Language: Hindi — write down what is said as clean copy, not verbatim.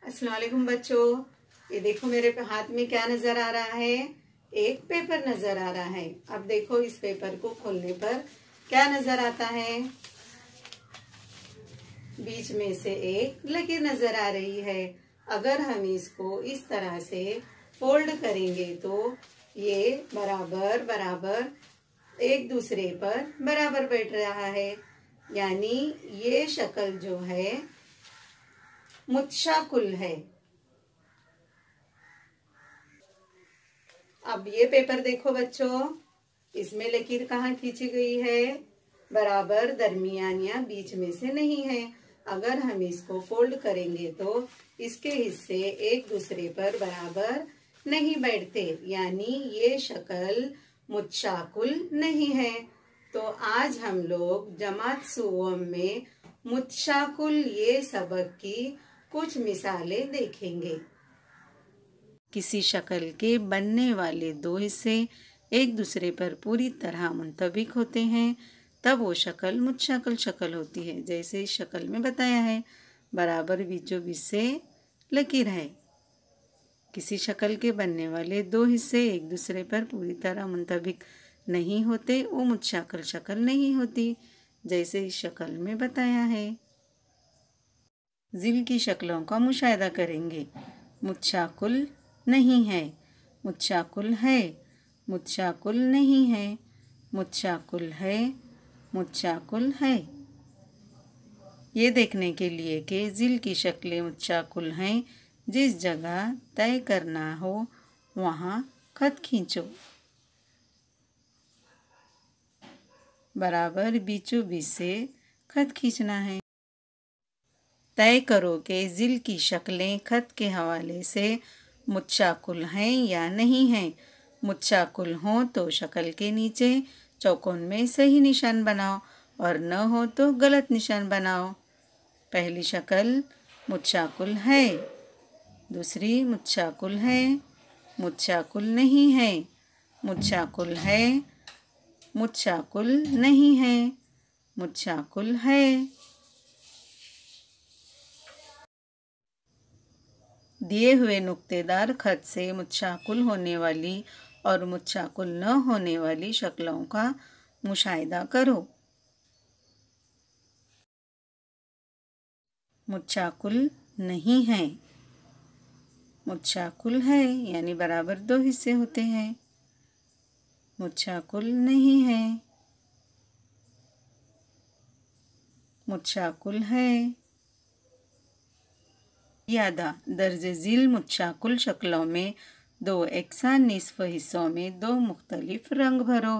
अस्सलाम वालेकुम बच्चों। ये देखो मेरे हाथ में क्या नजर आ रहा है। एक पेपर नजर आ रहा है। अब देखो इस पेपर को खोलने पर क्या नजर आता है। बीच में से एक लकीर नजर आ रही है। अगर हम इसको इस तरह से फोल्ड करेंगे तो ये बराबर बराबर एक दूसरे पर बराबर बैठ रहा है। यानी ये शक्ल जो है मुत्शाकुल है। अब ये पेपर देखो बच्चों, इसमें लकीर कहाँ खींची गई है, बराबर दरमियान या बीच में से नहीं है। अगर हम इसको फोल्ड करेंगे तो इसके हिस्से एक दूसरे पर बराबर नहीं बैठते, यानी ये शक्ल मुत्शाकुल नहीं है। तो आज हम लोग जमात सुवम में मुत्शाकुल ये सबक की कुछ मिसालें देखेंगे। किसी शक्ल के बनने वाले दो हिस्से एक दूसरे पर पूरी तरह मुंतबिक होते हैं, तब वो शक्ल मुत्शाकुल शक्ल होती है। जैसे इस शक्ल में बताया है, बराबर बीचों बीच से लकीर है। किसी शक्ल के बनने वाले दो हिस्से एक दूसरे पर पूरी तरह मुंतबिक नहीं होते, वो मुत्शाकुल शक्ल नहीं होती, जैसे इस शक्ल में बताया है। जिल की शक्लों का मुशाहिदा करेंगे। मुत्शाकुल नहीं है, मुत्शाकुल है, मुत्शाकुल नहीं है, मुत्शाकुल है, मुत्शाकुल है। ये देखने के लिए कि जिल की शक्लें मुत्शाकुल हैं, जिस जगह तय करना हो वहाँ खत खींचो। बराबर बीचों बीच से खत खींचना है। तय करो कि जिल की शक्लें खत के हवाले से मुत्शाकुल हैं या नहीं हैं। मुत्शाकुल हों तो शक्ल के नीचे चौकोन में सही निशान बनाओ और न हो तो गलत निशान बनाओ। पहली शक्ल मुत्शाकुल है, दूसरी मुत्शाकुल है, मुत्शाकुल नहीं है, मुत्शाकुल है, मुत्शाकुल नहीं है, मुत्शाकुल है। दिए हुए नुक्तेदार खत से मुत्शाकुल होने वाली और मुत्शाकुल न होने वाली शक्लों का मुशाहिदा करो। मुत्शाकुल नहीं है, मुत्शाकुल है यानी बराबर दो हिस्से होते हैं। मुत्शाकुल नहीं है, मुत्शाकुल है। यादा दर्जे झील मुत्शाकुल शक्लों में दो एकसान निस्फ हिस्सों में दो मुख्तलिफ रंग भरो।